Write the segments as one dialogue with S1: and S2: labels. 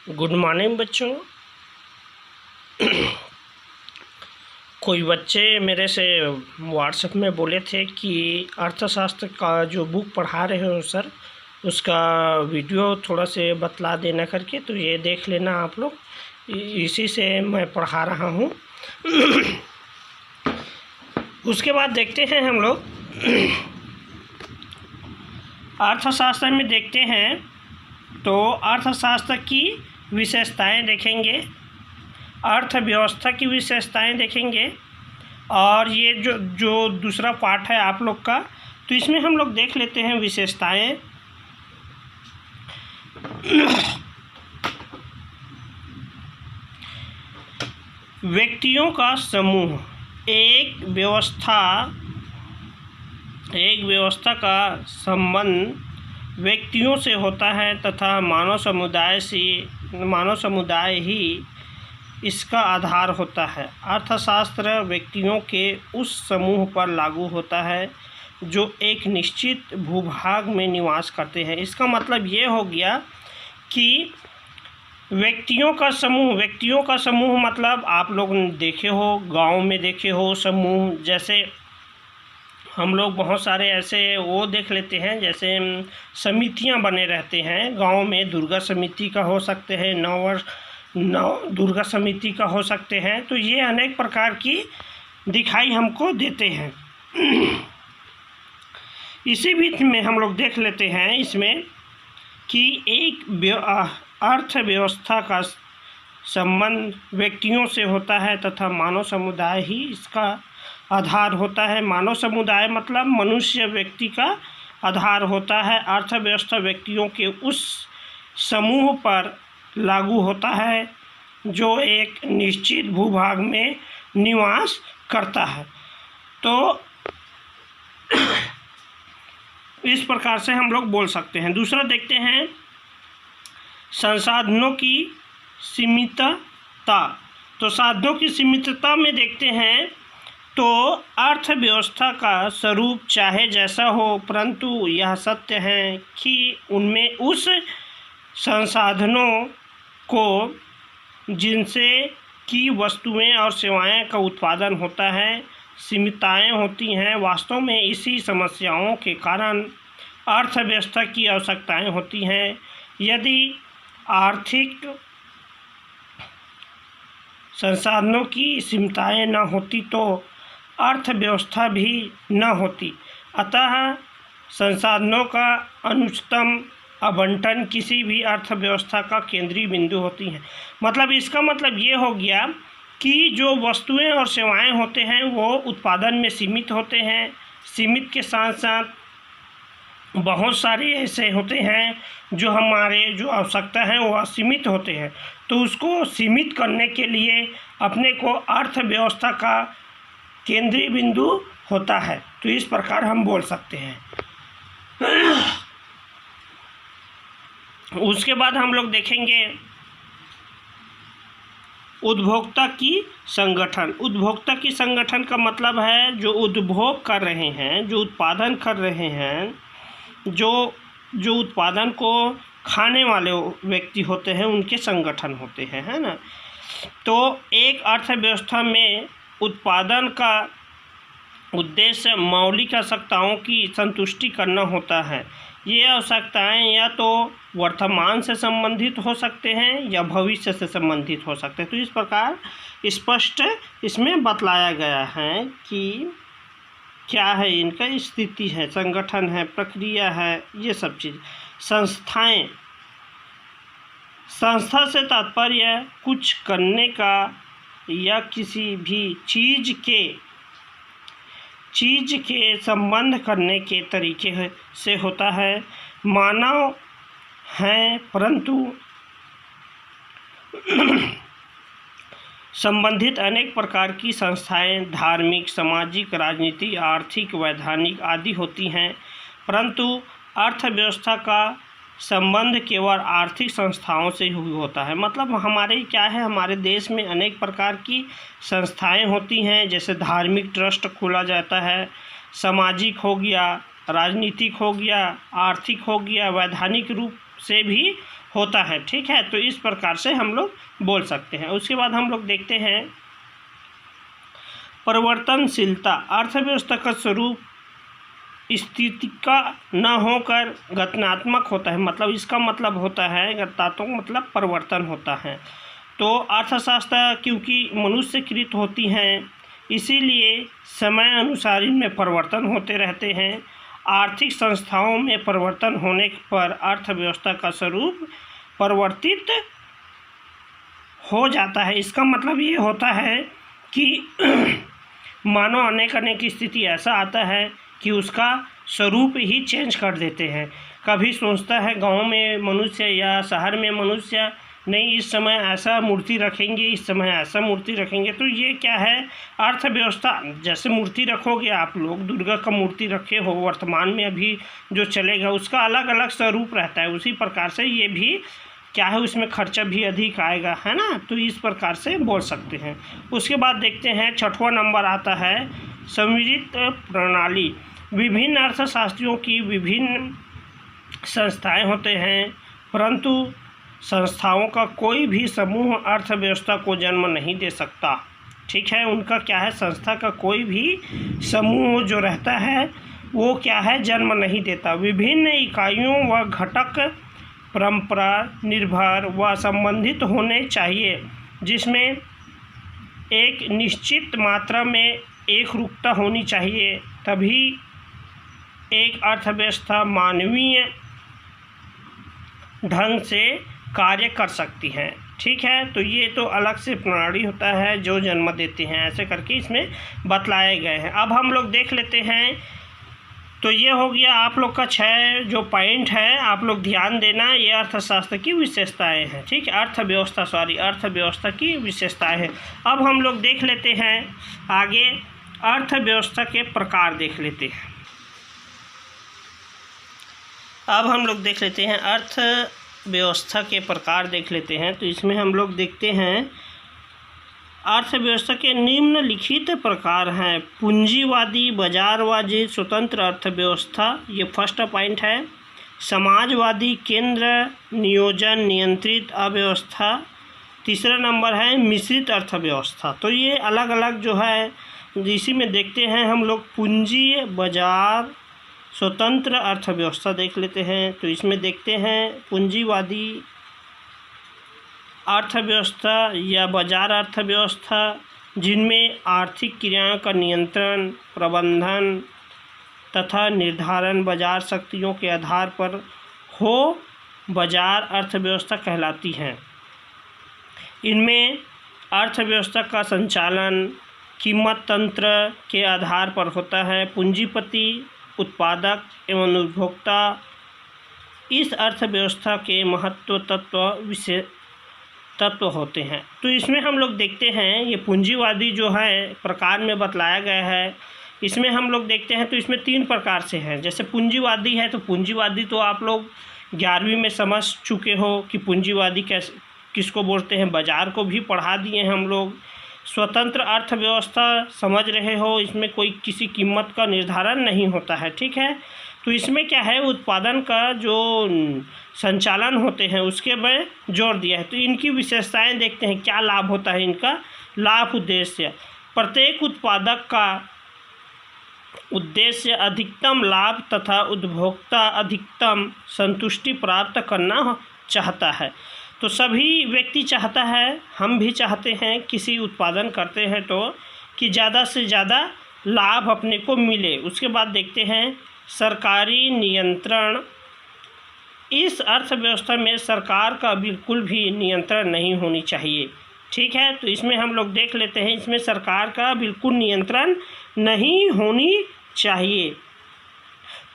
S1: Good morning बच्चों। कोई बच्चे मेरे से व्हाट्सएप में बोले थे कि अर्थशास्त्र का जो बुक पढ़ा रहे हो सर, उसका वीडियो थोड़ा से बतला देना करके, तो ये देख लेना आप लोग। इसी से मैं पढ़ा रहा हूँ। उसके बाद देखते हैं हम लोग अर्थशास्त्र में देखते हैं, तो अर्थशास्त्र की विशेषताएं देखेंगे, अर्थव्यवस्था की विशेषताएं देखेंगे। और ये जो दूसरा पार्ट है आप लोग का, तो इसमें हम लोग देख लेते हैं विशेषताएं। व्यक्तियों का समूह एक व्यवस्था का संबंध व्यक्तियों से होता है तथा मानव समुदाय ही इसका आधार होता है। अर्थशास्त्र व्यक्तियों के उस समूह पर लागू होता है जो एक निश्चित भूभाग में निवास करते हैं। इसका मतलब ये हो गया कि व्यक्तियों का समूह मतलब आप लोग देखे हो, गांव में देखे हो समूह। जैसे हम लोग बहुत सारे ऐसे वो देख लेते हैं, जैसे समितियां बने रहते हैं गांव में। दुर्गा समिति का हो सकते हैं, दुर्गा समिति का हो सकते हैं। तो ये अनेक प्रकार की दिखाई हमको देते हैं। इसी बीच में हम लोग देख लेते हैं इसमें कि एक अर्थव्यवस्था का संबंध व्यक्तियों से होता है तथा मानव समुदाय ही इसका आधार होता है। मानव समुदाय मतलब मनुष्य व्यक्ति का आधार होता है। अर्थव्यवस्था व्यक्तियों के उस समूह पर लागू होता है जो एक निश्चित भूभाग में निवास करता है। तो इस प्रकार से हम लोग बोल सकते हैं। दूसरा देखते हैं संसाधनों की सीमितता। तो साधनों की सीमितता में देखते हैं तो अर्थव्यवस्था का स्वरूप चाहे जैसा हो, परंतु यह सत्य है कि उनमें उस संसाधनों को जिनसे की वस्तुएं और सेवाएं का उत्पादन होता है सीमितताएं होती हैं। वास्तव में इसी समस्याओं के कारण अर्थव्यवस्था की आवश्यकताएं होती हैं। यदि आर्थिक संसाधनों की सीमितताएं न होती तो अर्थव्यवस्था भी न होती। अतः संसाधनों का अनुचितम आवंटन किसी भी अर्थव्यवस्था का केंद्रीय बिंदु होती है। मतलब इसका मतलब ये हो गया कि जो वस्तुएं और सेवाएं होते हैं वो उत्पादन में सीमित होते हैं। सीमित के साथ साथ बहुत सारे ऐसे होते हैं जो हमारे जो आवश्यकता है वो असीमित होते हैं। तो उसको सीमित करने के लिए अपने को अर्थव्यवस्था का केंद्रीय बिंदु होता है। तो इस प्रकार हम बोल सकते हैं। उसके बाद हम लोग देखेंगे उपभोक्ता की संगठन। उपभोक्ता की संगठन का मतलब है जो उपभोग कर रहे हैं, जो उत्पादन कर रहे हैं, जो उत्पादन को खाने वाले व्यक्ति होते हैं, उनके संगठन होते हैं, है ना। तो एक अर्थव्यवस्था में उत्पादन का उद्देश्य मौलिक आवश्यकताओं की संतुष्टि करना होता है। ये आवश्यकताएं या तो वर्तमान से संबंधित हो सकते हैं या भविष्य से संबंधित हो सकते हैं। तो इस प्रकार स्पष्ट इसमें बतलाया गया है कि क्या है, इनका स्थिति है, संगठन है, प्रक्रिया है, ये सब चीज़। संस्था से तात्पर्य कुछ करने का या किसी भी चीज़ के संबंध करने के तरीके से होता है। मानव हैं परंतु संबंधित अनेक प्रकार की संस्थाएं धार्मिक, सामाजिक, राजनीतिक, आर्थिक, वैधानिक आदि होती हैं, परंतु अर्थव्यवस्था का संबंध केवल आर्थिक संस्थाओं से ही होता है। मतलब हमारे क्या है, हमारे देश में अनेक प्रकार की संस्थाएं होती हैं। जैसे धार्मिक ट्रस्ट खोला जाता है, सामाजिक हो गया, राजनीतिक हो गया, आर्थिक हो गया, वैधानिक रूप से भी होता है। ठीक है, तो इस प्रकार से हम लोग बोल सकते हैं। उसके बाद हम लोग देखते हैं परिवर्तनशीलता। अर्थव्यवस्था का स्वरूप स्थिति का न होकर गठनात्मक होता है। मतलब इसका मतलब होता है गठनात्मक मतलब परिवर्तन होता है। तो अर्थशास्त्र क्योंकि मनुष्यकृत होती हैं, इसीलिए समय अनुसार इनमें परिवर्तन होते रहते हैं। आर्थिक संस्थाओं में परिवर्तन होने पर अर्थव्यवस्था का स्वरूप परिवर्तित हो जाता है। इसका मतलब ये होता है कि मानव अनेक स्थिति ऐसा आता है कि उसका स्वरूप ही चेंज कर देते हैं। कभी सोचता है गांव में मनुष्य या शहर में मनुष्य, नहीं इस समय ऐसा मूर्ति रखेंगे, इस समय ऐसा मूर्ति रखेंगे। तो ये क्या है, अर्थव्यवस्था। जैसे मूर्ति रखोगे आप लोग, दुर्गा का मूर्ति रखे हो वर्तमान में अभी जो चलेगा उसका अलग अलग स्वरूप रहता है। उसी प्रकार से ये भी क्या है, उसमें खर्चा भी अधिक आएगा, है ना। तो इस प्रकार से बोल सकते हैं। उसके बाद देखते हैं 6वां नंबर आता है सम्मिलित प्रणाली। विभिन्न अर्थशास्त्रियों की विभिन्न संस्थाएं होते हैं, परंतु संस्थाओं का कोई भी समूह अर्थव्यवस्था को जन्म नहीं दे सकता। ठीक है, उनका क्या है, संस्था का कोई भी समूह जो रहता है वो क्या है, जन्म नहीं देता। विभिन्न इकाइयों व घटक परंपरा निर्भर व संबंधित होने चाहिए, जिसमें एक निश्चित मात्रा में एकरूपता होनी चाहिए, तभी एक अर्थव्यवस्था मानवीय ढंग से कार्य कर सकती है। ठीक है, तो ये तो अलग से प्रणाली होता है जो जन्म देते हैं, ऐसे करके इसमें बतलाए गए हैं। अब हम लोग देख लेते हैं। तो ये हो गया आप लोग का 6 जो पॉइंट है, आप लोग ध्यान देना, ये अर्थशास्त्र की विशेषताएं हैं। ठीक है, अर्थव्यवस्था की विशेषताएं हैं। अब हम लोग देख लेते हैं आगे अर्थव्यवस्था के प्रकार देख लेते हैं। अब हम लोग देख लेते हैं अर्थव्यवस्था के प्रकार देख लेते हैं। तो इसमें हम लोग देखते हैं अर्थव्यवस्था के निम्नलिखित प्रकार हैं। पूंजीवादी, बाजारवादी, स्वतंत्र अर्थव्यवस्था, ये फर्स्ट पॉइंट है। समाजवादी, केंद्र नियोजन नियंत्रित अर्थव्यवस्था, तीसरा नंबर है मिश्रित अर्थव्यवस्था। तो ये अलग अलग जो है इसी में देखते हैं हम लोग। पूंजी, बाजार, स्वतंत्र अर्थव्यवस्था देख लेते हैं। तो इसमें देखते हैं पूंजीवादी अर्थव्यवस्था या बाजार अर्थव्यवस्था, जिनमें आर्थिक क्रियाओं का नियंत्रण, प्रबंधन तथा निर्धारण बाजार शक्तियों के आधार पर हो, बाजार अर्थव्यवस्था कहलाती हैं। इनमें अर्थव्यवस्था का संचालन कीमत तंत्र के आधार पर होता है। पूंजीपति, उत्पादक एवं उपभोक्ता इस अर्थव्यवस्था के महत्व तत्व होते हैं। तो इसमें हम लोग देखते हैं ये पूंजीवादी जो है प्रकार में बतलाया गया है। इसमें हम लोग देखते हैं तो इसमें 3 प्रकार से हैं। जैसे पूंजीवादी है, तो पूंजीवादी तो आप लोग 11वीं में समझ चुके हो कि पूंजीवादी किसको बोलते हैं। बाजार को भी पढ़ा दिए हैं हम लोग। स्वतंत्र अर्थव्यवस्था समझ रहे हो, इसमें कोई किसी कीमत का निर्धारण नहीं होता है। ठीक है, तो इसमें क्या है, उत्पादन का जो संचालन होते हैं उसके में जोर दिया है। तो इनकी विशेषताएं देखते हैं, क्या लाभ होता है इनका। लाभ उद्देश्य, प्रत्येक उत्पादक का उद्देश्य अधिकतम लाभ तथा उपभोक्ता अधिकतम संतुष्टि प्राप्त करना चाहता है। तो सभी व्यक्ति चाहता है, हम भी चाहते हैं, किसी उत्पादन करते हैं तो कि ज़्यादा से ज़्यादा लाभ अपने को मिले। उसके बाद देखते हैं सरकारी नियंत्रण। इस अर्थव्यवस्था में सरकार का बिल्कुल भी नियंत्रण नहीं होनी चाहिए। ठीक है, तो इसमें हम लोग देख लेते हैं, इसमें सरकार का बिल्कुल नियंत्रण नहीं होनी चाहिए।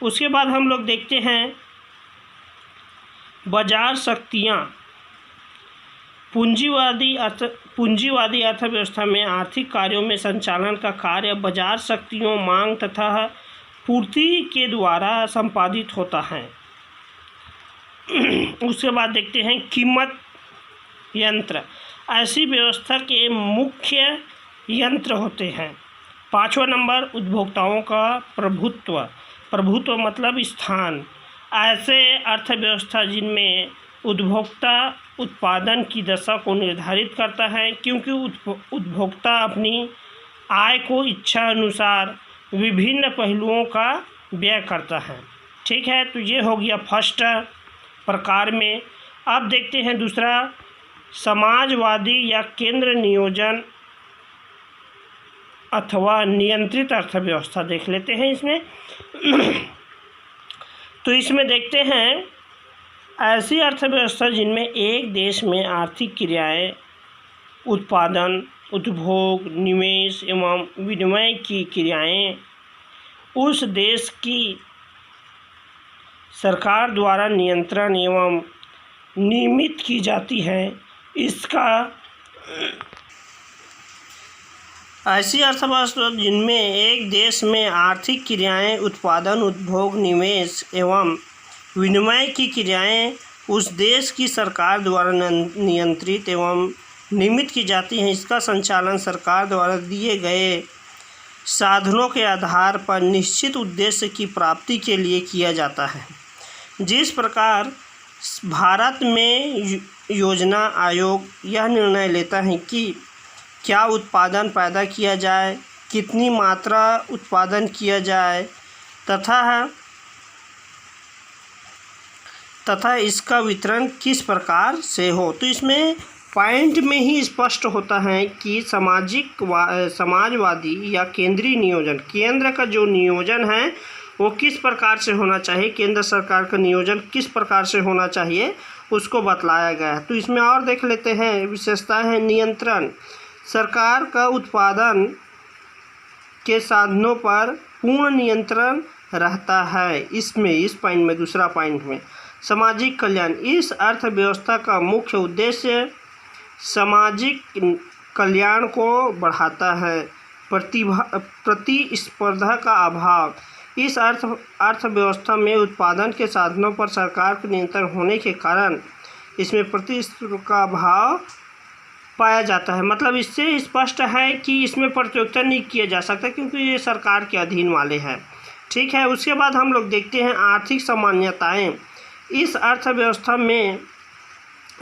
S1: उसके बाद हम लोग देखते हैं बाजार शक्तियाँ। पूंजीवादी अर्थव्यवस्था में आर्थिक कार्यों में संचालन का कार्य बाजार शक्तियों, मांग तथा पूर्ति के द्वारा संपादित होता है। उसके बाद देखते हैं कीमत यंत्र। ऐसी व्यवस्था के मुख्य यंत्र होते हैं। 5वां नंबर उपभोक्ताओं का प्रभुत्व मतलब स्थान। ऐसे अर्थव्यवस्था जिनमें उपभोक्ता उत्पादन की दशा को निर्धारित करता है, क्योंकि उपभोक्ता अपनी आय को इच्छा अनुसार विभिन्न पहलुओं का व्यय करता है। ठीक है, तो ये हो गया फर्स्ट प्रकार में। अब देखते हैं दूसरा, समाजवादी या केंद्र नियोजन अथवा नियंत्रित अर्थव्यवस्था देख लेते हैं इसमें। तो इसमें देखते हैं ऐसी अर्थव्यवस्था जिनमें एक देश में आर्थिक क्रियाएं, उत्पादन, उपभोग, निवेश एवं विनिमय की क्रियाएं उस देश की सरकार द्वारा नियंत्रण एवं नियमित की जाती है। इसका ऐसी अर्थव्यवस्था जिनमें एक देश में आर्थिक क्रियाएं, उत्पादन, उपभोग, निवेश एवं विनिमय की क्रियाएं उस देश की सरकार द्वारा नियंत्रित एवं नियमित की जाती हैं। इसका संचालन सरकार द्वारा दिए गए साधनों के आधार पर निश्चित उद्देश्य की प्राप्ति के लिए किया जाता है। जिस प्रकार भारत में योजना आयोग यह निर्णय लेता है कि क्या उत्पादन पैदा किया जाए, कितनी मात्रा उत्पादन किया जाए तथा इसका वितरण किस प्रकार से हो। तो इसमें पॉइंट में ही स्पष्ट होता है कि समाजवादी या केंद्रीय नियोजन, केंद्र का जो नियोजन है वो किस प्रकार से होना चाहिए, केंद्र सरकार का नियोजन किस प्रकार से होना चाहिए उसको बतलाया गया है। तो इसमें और देख लेते हैं विशेषताएं हैं। नियंत्रण, सरकार का उत्पादन के साधनों पर पूर्ण नियंत्रण रहता है। इसमें इस पॉइंट में, दूसरा पॉइंट में सामाजिक कल्याण, इस अर्थव्यवस्था का मुख्य उद्देश्य सामाजिक कल्याण को बढ़ाता है। प्रतिस्पर्धा का अभाव, इस अर्थव्यवस्था में उत्पादन के साधनों पर सरकार का नियंत्रण होने के कारण इसमें प्रतिस्पर्धा का अभाव पाया जाता है। मतलब इससे स्पष्ट है कि इसमें प्रतियोगिता नहीं किया जा सकता क्योंकि ये सरकार के अधीन वाले हैं। ठीक है, उसके बाद हम लोग देखते हैं आर्थिक सामान्यताएं। इस अर्थव्यवस्था में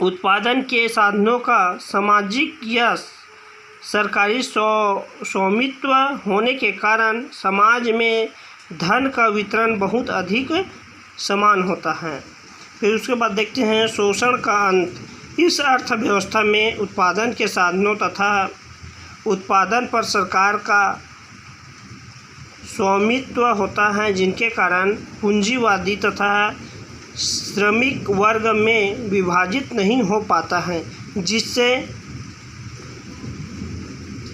S1: उत्पादन के साधनों का सामाजिक या सरकारी स्वामित्व होने के कारण समाज में धन का वितरण बहुत अधिक समान होता है। फिर उसके बाद देखते हैं शोषण का अंत। इस अर्थव्यवस्था में उत्पादन के साधनों तथा उत्पादन पर सरकार का स्वामित्व होता है, जिनके कारण पूंजीवादी तथा श्रमिक वर्ग में विभाजित नहीं हो पाता है, जिससे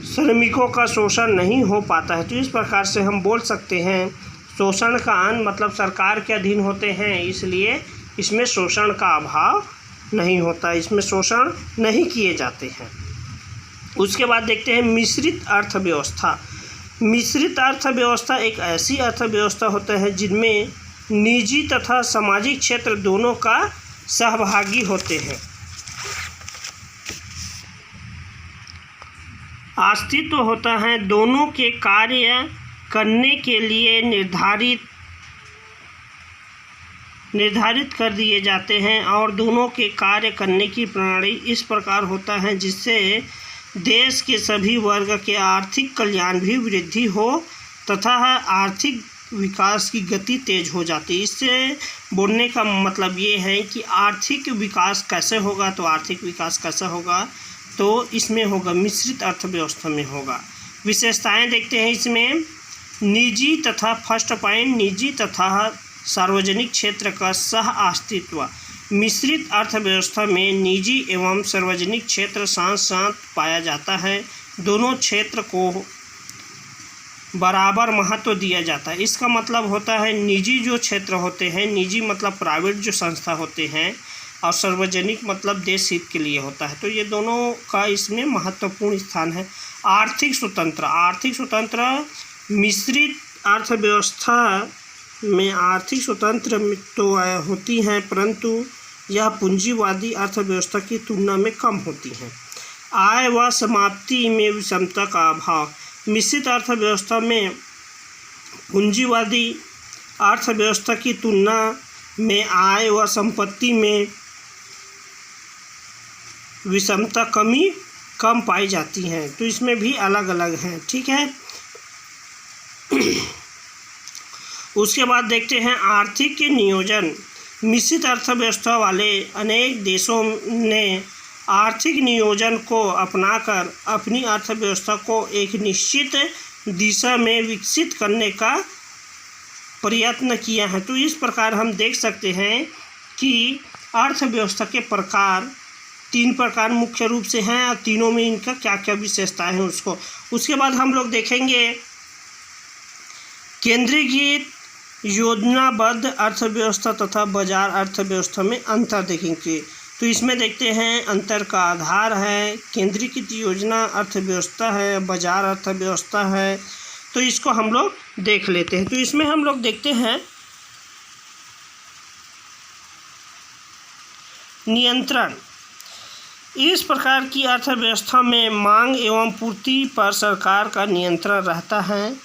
S1: श्रमिकों का शोषण नहीं हो पाता है। तो इस प्रकार से हम बोल सकते हैं शोषण का अंत, मतलब सरकार के अधीन होते हैं इसलिए इसमें शोषण का अभाव नहीं होता, इसमें शोषण नहीं किए जाते हैं। उसके बाद देखते हैं मिश्रित अर्थव्यवस्था। मिश्रित अर्थव्यवस्था एक ऐसी अर्थव्यवस्था होता है जिनमें निजी तथा सामाजिक क्षेत्र दोनों का सहभागी होते हैं। अस्तित्व होता है, दोनों के कार्य करने के लिए निर्धारित कर दिए जाते हैं और दोनों के कार्य करने की प्रणाली इस प्रकार होता है जिससे देश के सभी वर्ग के आर्थिक कल्याण भी वृद्धि हो तथा आर्थिक विकास की गति तेज हो जाती है। इससे बोलने का मतलब ये है कि आर्थिक विकास कैसे होगा, तो आर्थिक विकास कैसा होगा तो इसमें होगा मिश्रित अर्थव्यवस्था में होगा। विशेषताएं देखते हैं इसमें निजी तथा फर्स्ट पॉइंट निजी तथा सार्वजनिक क्षेत्र का सह अस्तित्व। मिश्रित अर्थव्यवस्था में निजी एवं सार्वजनिक क्षेत्र साथ साथ पाया जाता है, दोनों क्षेत्र को बराबर महत्व दिया जाता है। इसका मतलब होता है निजी जो क्षेत्र होते हैं, निजी मतलब प्राइवेट जो संस्था होते हैं और सार्वजनिक मतलब देश हित के लिए होता है, तो ये दोनों का इसमें महत्वपूर्ण स्थान है। आर्थिक स्वतंत्र मिश्रित अर्थव्यवस्था में आर्थिक स्वतंत्र तो होती हैं, परंतु यह पूंजीवादी अर्थव्यवस्था की तुलना में कम होती हैं। आय व समाप्ति में विषमता का अभाव। मिश्रित अर्थव्यवस्था में पूंजीवादी अर्थव्यवस्था की तुलना में आय व संपत्ति में विषमता कम पाई जाती हैं। तो इसमें भी अलग अलग हैं, ठीक है। उसके बाद देखते हैं आर्थिक नियोजन। मिश्रित अर्थव्यवस्था वाले अनेक देशों ने आर्थिक नियोजन को अपनाकर अपनी अर्थव्यवस्था को एक निश्चित दिशा में विकसित करने का प्रयत्न किया है। तो इस प्रकार हम देख सकते हैं कि अर्थव्यवस्था के प्रकार 3 प्रकार मुख्य रूप से हैं और तीनों में इनका क्या क्या विशेषताएं हैं उसको। उसके बाद हम लोग देखेंगे केंद्रीकृत योजनाबद्ध अर्थव्यवस्था तथा बाजार अर्थव्यवस्था में अंतर देखेंगे। तो इसमें देखते हैं अंतर का आधार है केंद्रीकृत योजना अर्थव्यवस्था है, बाजार अर्थव्यवस्था है। तो इसको हम लोग देख लेते हैं। तो इसमें हम लोग देखते हैं नियंत्रण। इस प्रकार की अर्थव्यवस्था में मांग एवं पूर्ति पर सरकार का नियंत्रण रहता है।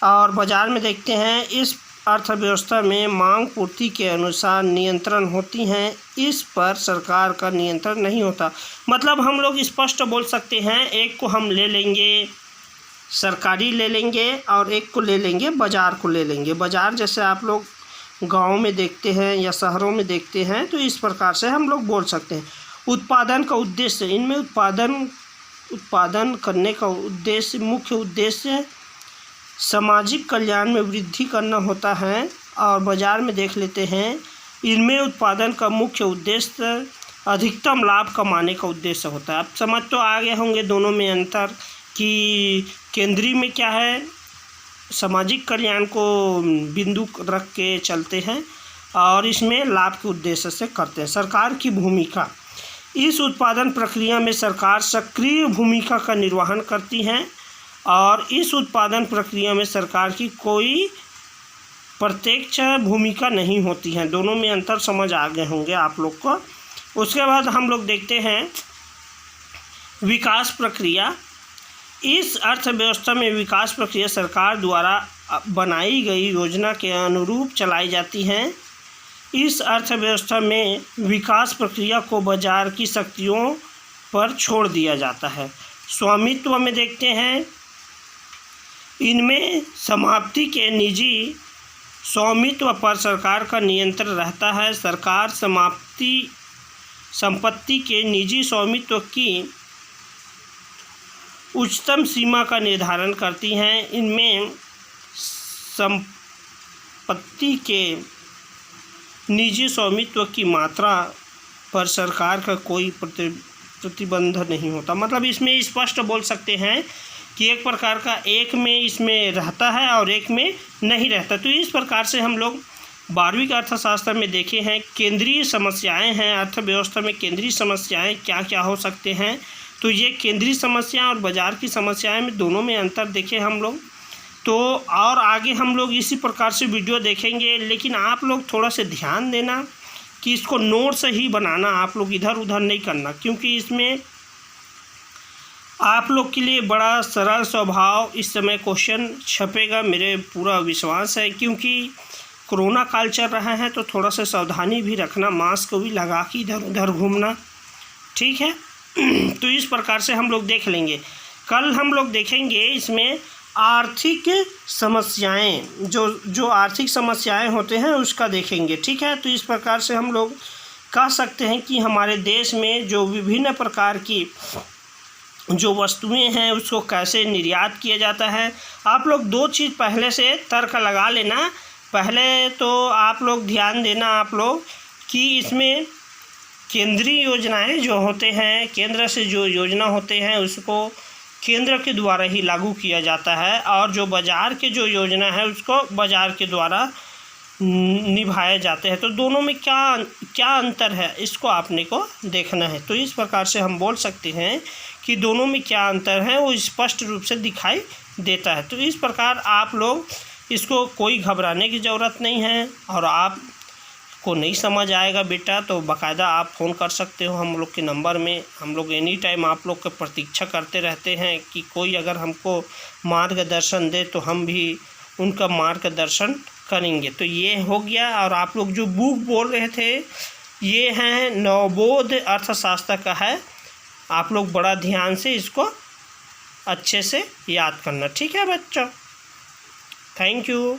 S1: और बाजार में देखते हैं इस अर्थव्यवस्था में मांग पूर्ति के अनुसार नियंत्रण होती हैं, इस पर सरकार का नियंत्रण नहीं होता। मतलब हम लोग स्पष्ट बोल सकते हैं, एक को हम ले लेंगे सरकारी ले लेंगे और एक को ले लेंगे बाज़ार को ले लेंगे। बाज़ार जैसे आप लोग गांव में देखते हैं या शहरों में देखते हैं, तो इस प्रकार से हम लोग बोल सकते हैं। उत्पादन का उद्देश्य, इनमें उत्पादन करने का उद्देश्य, मुख्य उद्देश्य सामाजिक कल्याण में वृद्धि करना होता है। और बाज़ार में देख लेते हैं, इनमें उत्पादन का मुख्य उद्देश्य अधिकतम लाभ कमाने का उद्देश्य होता है। आप समझ तो आ गए होंगे दोनों में अंतर, कि केंद्रीय में क्या है, सामाजिक कल्याण को बिंदु रख के चलते हैं और इसमें लाभ के उद्देश्य से करते हैं। सरकार की भूमिका, इस उत्पादन प्रक्रिया में सरकार सक्रिय भूमिका का निर्वहन करती हैं और इस उत्पादन प्रक्रिया में सरकार की कोई प्रत्यक्ष भूमिका नहीं होती है। दोनों में अंतर समझ आ गए होंगे आप लोग को। उसके बाद हम लोग देखते हैं विकास प्रक्रिया। इस अर्थव्यवस्था में विकास प्रक्रिया सरकार द्वारा बनाई गई योजना के अनुरूप चलाई जाती हैं। इस अर्थव्यवस्था में विकास प्रक्रिया को बाजार की शक्तियों पर छोड़ दिया जाता है। स्वामित्व में देखते हैं, इनमें समाप्ति के निजी स्वामित्व पर सरकार का नियंत्रण रहता है। सरकार संपत्ति के निजी स्वामित्व की उच्चतम सीमा का निर्धारण करती हैं। इनमें संपत्ति के निजी स्वामित्व की मात्रा पर सरकार का कोई प्रतिबंध नहीं होता। मतलब इसमें स्पष्ट बोल सकते हैं कि एक प्रकार का एक में इसमें रहता है और एक में नहीं रहता। तो इस प्रकार से हम लोग 12वीं के अर्थशास्त्र में देखे हैं केंद्रीय समस्याएं हैं। अर्थव्यवस्था में केंद्रीय समस्याएं क्या क्या हो सकते हैं, तो ये केंद्रीय समस्या और बाज़ार की समस्याएं में दोनों में अंतर देखे हम लोग। तो और आगे हम लोग इसी प्रकार से वीडियो देखेंगे, लेकिन आप लोग थोड़ा सा ध्यान देना कि इसको नोट से ही बनाना, आप लोग इधर उधर नहीं करना, क्योंकि इसमें आप लोग के लिए बड़ा सरल स्वभाव इस समय क्वेश्चन छपेगा, मेरे पूरा विश्वास है। क्योंकि कोरोना काल चल रहा है तो थोड़ा सा सावधानी भी रखना, मास्क भी लगा के इधर उधर घूमना, ठीक है। तो इस प्रकार से हम लोग देख लेंगे। कल हम लोग देखेंगे इसमें आर्थिक समस्याएं, जो आर्थिक समस्याएं होते हैं उसका देखेंगे, ठीक है। तो इस प्रकार से हम लोग कह सकते हैं कि हमारे देश में जो विभिन्न प्रकार की जो वस्तुएं हैं उसको कैसे निर्यात किया जाता है। आप लोग 2 चीज़ पहले से तर्क लगा लेना। पहले तो आप लोग ध्यान देना आप लोग कि इसमें केंद्रीय योजनाएं जो होते हैं, केंद्र से जो योजना होते हैं उसको केंद्र के द्वारा ही लागू किया जाता है, और जो बाज़ार के जो योजना है उसको बाज़ार के द्वारा निभाए जाते हैं। तो दोनों में क्या अंतर है, इसको आपने को देखना है। तो इस प्रकार से हम बोल सकते हैं कि दोनों में क्या अंतर है वो स्पष्ट रूप से दिखाई देता है। तो इस प्रकार आप लोग इसको कोई घबराने की ज़रूरत नहीं है, और आप को नहीं समझ आएगा बेटा तो बाकायदा आप फ़ोन कर सकते हो हम लोग के नंबर में। हम लोग एनी टाइम आप लोग की प्रतीक्षा करते रहते हैं कि कोई अगर हमको मार्गदर्शन दे तो हम भी उनका मार्गदर्शन करेंगे। तो ये हो गया। और आप लोग जो बुक बोल रहे थे ये हैं नवबोध अर्थशास्त्र का है, आप लोग बड़ा ध्यान से इसको अच्छे से याद करना, ठीक है बच्चों। Thank you.